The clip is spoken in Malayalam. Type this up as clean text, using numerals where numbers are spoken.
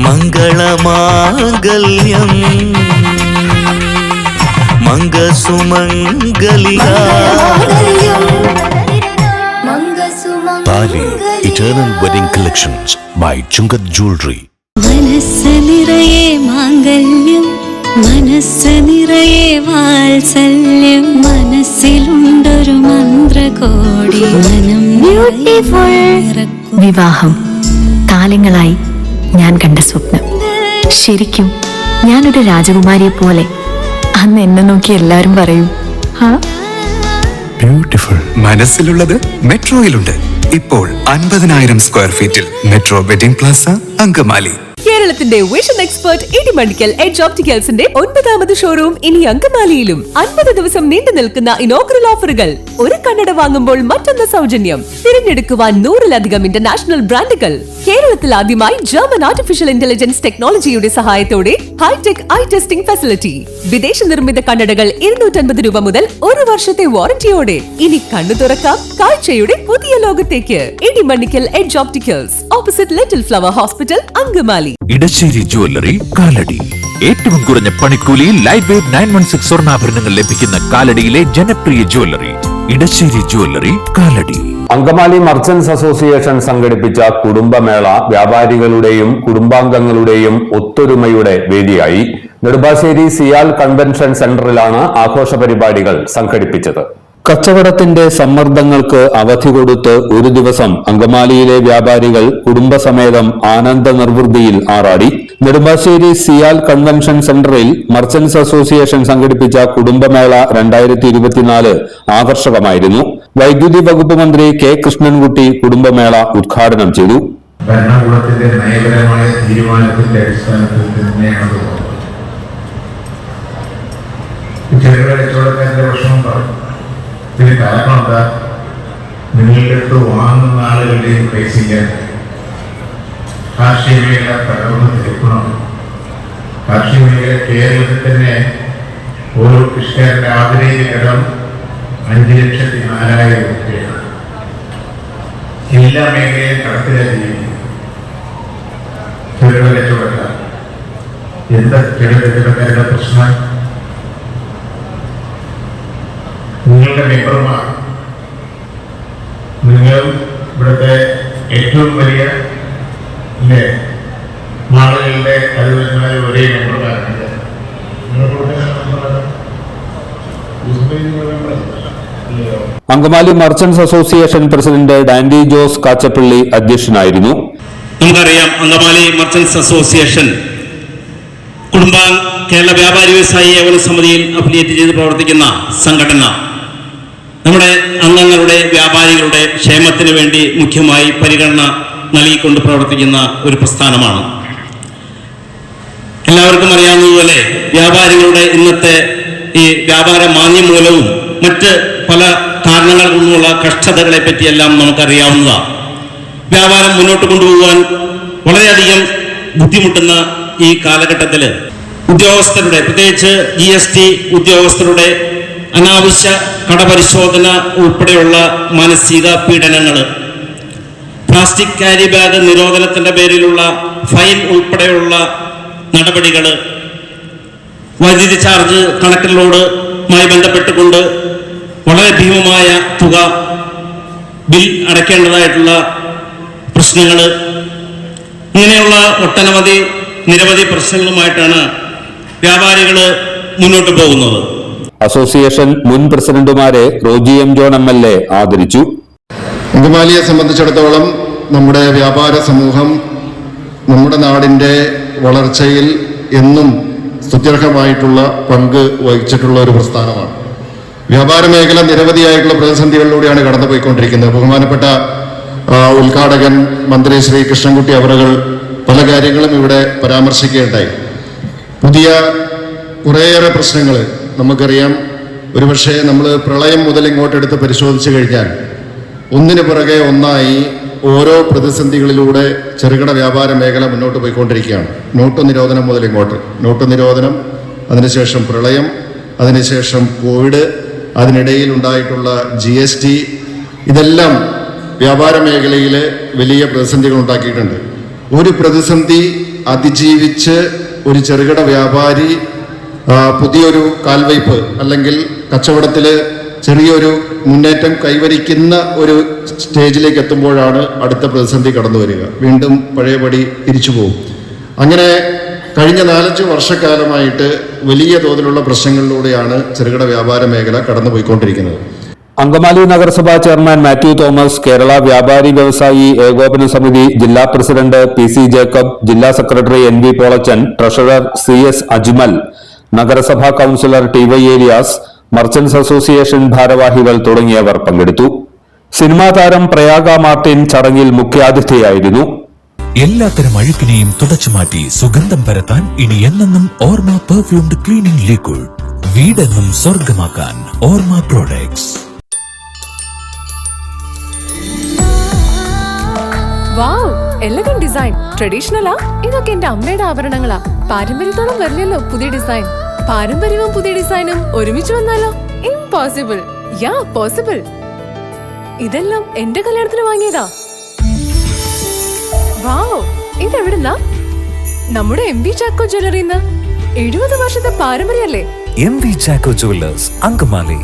മംഗളമാംഗല്യം മംഗസുമംഗലിക താലി eternal wedding collections by Chungath jewellery. മനസ്സ് നിറയെ മാംഗല്യം, മനസ്സ് നിറയെ വാത്സല്യം, മനസ്സിലുണ്ടൊരു മന്ത്രകോടി. വിവാഹം കാലങ്ങളായി ഞാൻ കണ്ട സ്വപ്നം. ശരിക്കും ഞാനൊരു രാജകുമാരിയെ പോലെ അന്ന് എന്നെ നോക്കി എല്ലാരും പറയും ബ്യൂട്ടിഫുൾ. മനസ്സിലുള്ളത് മെട്രോയിലുണ്ട്. ഇപ്പോൾ 50,000 സ്ക്വയർ ഫീറ്റിൽ മെട്രോ വെഡിംഗ് പ്ലാസ അങ്കമാലി. കേരളത്തിന്റെ വിഷൻ എക്സ്പെർട്ട് ഇടിമണ്ണിക്കൽ എഡ്ജ് ഓപ്റ്റിക്കൽസിന്റെ 9ാമത് ഷോറൂം ഇനി അങ്കമാലിയിലും. 50 ദിവസം നീണ്ടു നിൽക്കുന്ന ഇനോഗ്രൽ ഓഫറുകൾ. ഒരു കണ്ണട വാങ്ങുമ്പോൾ മറ്റൊന്ന് സൗജന്യം. തിരഞ്ഞെടുക്കുവാൻ 100-ലധികം ഇന്റർനാഷണൽ ബ്രാൻഡുകൾ. കേരളത്തിൽ ആദ്യമായി ജർമ്മൻ ആർട്ടിഫിഷ്യൽ ഇന്റലിജൻസ് ടെക്നോളജിയുടെ സഹായത്തോടെ ഹൈടെക് ഐ ടെസ്റ്റിംഗ് ഫെസിലിറ്റി. വിദേശ നിർമ്മിത കണ്ണടകൾ 250 രൂപ മുതൽ 1 വർഷത്തെ വാറന്റിയോടെ. ഇനി കണ്ണു തുറക്കാം കാഴ്ചയുടെ പുതിയ ലോകത്തേക്ക്. Idimannickal edge opticals, opposite little flower hospital, Angamaly. Edassery jewellery, Kalady. ഏറ്റവും കുറഞ്ഞ പണിക്കൂലിയിൽ ലൈറ്റ് വെയ്റ്റ് 916 സ്വർണ്ണാഭരണങ്ങൾ ലഭിക്കുന്ന കാലടിയിലെ ജനപ്രിയ jewellery Edassery jewellery, Kalady. Angamaly merchants association സംഘടിപ്പിച്ച കുടുംബമേള വ്യാപാരികളുടെയും കുടുംബാംഗങ്ങളുടെയും ഒത്തൊരുമയുടെ വേദിയായി. നെടുമ്പാശ്ശേരി സിയാൽ കൺവെൻഷൻ സെന്ററിലാണ് ആഘോഷ പരിപാടികൾ സംഘടിപ്പിച്ചത്. കച്ചവടത്തിന്റെ സമ്മർദ്ദങ്ങൾക്ക് അവധി കൊടുത്ത് ഒരു ദിവസം അങ്കമാലിയിലെ വ്യാപാരികൾ കുടുംബസമേതം ആനന്ദ നിർവൃതിയിൽ ആറാടി. നെടുമ്പാശ്ശേരി സിയാൽ കൺവെൻഷൻ സെന്ററിൽ മർച്ചന്റ്സ് അസോസിയേഷൻ സംഘടിപ്പിച്ച കുടുംബമേള 2024 ആകർഷകമായിരുന്നു. വൈദ്യുതി വകുപ്പ് മന്ത്രി കെ കൃഷ്ണൻകുട്ടി കുടുംബമേള ഉദ്ഘാടനം ചെയ്തു. ഭരണകൂടത്തിന്റെ നയപരമായ തീരുമാനത്തിന്റെ അടിസ്ഥാനത്തിൽ തന്നെയാണ് ചെറുകിട കച്ചവടക്കാരുടെ പ്രശ്നം പറഞ്ഞു. ഇതിന് കാരണം എന്താ? നിങ്ങളുടെ അടുത്ത് വാങ്ങുന്ന ആളുകളുടെയും പൈസയില്ല. കാർഷിക മേഖല തകർന്ന് തിരിക്കണം. കാർഷിക മേഖല കേരളത്തിൽ തന്നെ ഓരോ കൃഷിക്കാരന്റെ ആവറേജ് കടം 5,04,000 രൂപയാണ്. എല്ലാ മേഖലയും കടത്തിലാണ് ജീവിക്കുന്നത്. ചെറുകിട കച്ചവടക്കാർ എന്താ ചെറുകിട കച്ചവടക്കാരുടെ പ്രശ്നം? നിങ്ങളുടെ മെമ്പർമാർ, നിങ്ങൾ ഇവിടുത്തെ ഏറ്റവും വലിയ മാളുകളുടെ അതുപോലെ ഒരേ മെമ്പർമാരുണ്ട്. Angamaly merchants association president Dandy Jose Kachappilly അധ്യക്ഷനായിരുന്നു. നമുക്കറിയാം, അങ്കമാലി മർച്ചന്റ്സ് അസോസിയേഷൻ കേരള വ്യാപാരി വ്യവസായി ഏകോപന സമിതിയിൽ അഫിലിയേറ്റ് ചെയ്ത് പ്രവർത്തിക്കുന്ന സംഘടന. നമ്മുടെ അംഗങ്ങളുടെ വ്യാപാരികളുടെ ക്ഷേമത്തിന് വേണ്ടി മുഖ്യമായി പരിഗണന നൽകിക്കൊണ്ട് പ്രവർത്തിക്കുന്ന ഒരു പ്രസ്ഥാനമാണ്. എല്ലാവർക്കും അറിയാവുന്നതുപോലെ വ്യാപാരികളുടെ ഇന്നത്തെ ഈ വ്യാപാര മാന്ദ്യം മൂലവും മറ്റ് പല കാരണങ്ങൾ കൊണ്ടുമുള്ള കഷ്ടതകളെ പറ്റിയെല്ലാം നമുക്കറിയാവുന്നതാണ്. വ്യാപാരം മുന്നോട്ട് കൊണ്ടുപോകാൻ വളരെയധികം ബുദ്ധിമുട്ടുന്ന ഈ കാലഘട്ടത്തിൽ ഉദ്യോഗസ്ഥരുടെ, പ്രത്യേകിച്ച് GST ഉദ്യോഗസ്ഥരുടെ അനാവശ്യ കടപരിശോധന ഉൾപ്പെടെയുള്ള മാനസിക പീഡനങ്ങൾ, പ്ലാസ്റ്റിക് ക്യാരി ബാഗ് നിരോധനത്തിന്റെ പേരിലുള്ള ഫൈൻ ഉൾപ്പെടെയുള്ള നടപടികൾ, വൈദ്യുതി ചാർജ് കണക്കിലോടുമായി ബന്ധപ്പെട്ടുകൊണ്ട് വളരെ ഭീമമായ തുക ബിൽ അടയ്ക്കേണ്ടതായിട്ടുള്ള പ്രശ്നങ്ങൾ, ഇങ്ങനെയുള്ള നിരവധി പ്രശ്നങ്ങളുമായിട്ടാണ് വ്യാപാരികൾ മുന്നോട്ട് പോകുന്നത്. അസോസിയേഷൻ മുൻ പ്രസിഡന്റുമാരെ റോജി എം ജോൺ MLA ആദരിച്ചു. അങ്കമാലിയെ സംബന്ധിച്ചിടത്തോളം നമ്മുടെ വ്യാപാര സമൂഹം നമ്മുടെ നാടിന്റെ വളർച്ചയിൽ എന്നും സ്തുത്യർഹമായിട്ടുള്ള പങ്ക് വഹിച്ചിട്ടുള്ള ഒരു പ്രസ്ഥാനമാണ്. വ്യാപാര മേഖല നിരവധിയായിട്ടുള്ള പ്രതിസന്ധികളിലൂടെയാണ് കടന്നുപോയിക്കൊണ്ടിരിക്കുന്നത്. ബഹുമാനപ്പെട്ട ഉദ്ഘാടകൻ മന്ത്രി ശ്രീ കൃഷ്ണൻകുട്ടി അവറുകൾ പല കാര്യങ്ങളും ഇവിടെ പരാമർശിക്കുകയുണ്ടായി. പുതിയ കുറേയേറെ പ്രശ്നങ്ങൾ നമുക്കറിയാം. ഒരുപക്ഷെ നമ്മൾ പ്രളയം മുതൽ ഇങ്ങോട്ടെടുത്ത് പരിശോധിച്ചു കഴിഞ്ഞാൽ ഒന്നിനു പുറകെ ഒന്നായി ഓരോ പ്രതിസന്ധികളിലൂടെ ചെറുകിട വ്യാപാര മേഖല മുന്നോട്ട് പോയിക്കൊണ്ടിരിക്കുകയാണ്. നോട്ട് നിരോധനം മുതൽ ഇങ്ങോട്ട്, നോട്ട് നിരോധനം, അതിനുശേഷം പ്രളയം, അതിനുശേഷം കോവിഡ്, അതിനിടയിൽ ഉണ്ടായിട്ടുള്ള GST, ഇതെല്ലാം വ്യാപാര മേഖലയിൽ വലിയ പ്രതിസന്ധികൾ ഉണ്ടാക്കിയിട്ടുണ്ട്. ഒരു പ്രതിസന്ധി അതിജീവിച്ച് ഒരു ചെറുകിട വ്യാപാരി പുതിയൊരു കാൽവയ്പ് അല്ലെങ്കിൽ കച്ചവടത്തിൽ ചെറിയൊരു മുന്നേറ്റം കൈവരിക്കുന്ന ഒരു സ്റ്റേജിലേക്ക് എത്തുമ്പോഴാണ് അടുത്ത പ്രതിസന്ധി കടന്നു വരിക. വീണ്ടും പഴയപടി തിരിച്ചു പോകും. അങ്ങനെ കഴിഞ്ഞ 4-5 വർഷക്കാലമായിട്ട് വലിയ തോതിലുള്ള പ്രശ്നങ്ങളിലൂടെയാണ് ചെറുകിട വ്യാപാര മേഖല കടന്നുപോയിക്കൊണ്ടിരിക്കുന്നത്. അങ്കമാലി നഗരസഭാ ചെയർമാൻ മാത്യു തോമസ്, കേരള വ്യാപാരി വ്യവസായി ഏകോപന സമിതി ജില്ലാ പ്രസിഡന്റ് PC ജേക്കബ്, ജില്ലാ secretary NV Polachan, treasurer CS Ajmal, നഗരസഭാ councillor TY Elias, merchants association ഭാരവാഹികൾ തുടങ്ങിയവർ പങ്കെടുത്തു. സിനിമാ താരം പ്രയാഗ മാർട്ടിൻ ചടങ്ങിൽ മുഖ്യാതിഥിയായിരുന്നു. എല്ലാത്തരം അഴുക്കിനെയും തുടച്ചുമാറ്റി സുഗന്ധം പരത്താൻ ഇനി എന്നെന്നും ഓർമ്മ പെർഫ്യൂംഡ് ക്ലീനിംഗ് ലിക്വിഡ്. വീടെന്നും സ്വർഗമാക്കാൻ ഓർമ്മ പ്രോഡക്ട്സ്. വാവ്, എലഗന്റ് ഡിസൈൻ. ട്രഡീഷണലാ? ഇതൊക്കെ എന്റെ അമ്മയുടെ ആഭരണങ്ങളാ. പാരമ്പര്യത്തോളം വരില്ലല്ലോ പുതിയ ഡിസൈൻ. പാരമ്പര്യവും പുതിയ ഡിസൈനും ഒരുമിച്ച് വന്നാലോ? ഇംപോസിബിൾ. യാ, പോസിബിൾ. ഇതെല്ലാം എന്റെ കല്യാണത്തിന് വാങ്ങിയതാ. വാവ്, ഇതെവിടുന്നാ? നമ്മുടെ MV ചാക്കോ ജ്വല്ലറിന്ന്. 70 വർഷത്തെ പാരമ്പര്യല്ലേ? MV Chacko jewellers, Angamaly.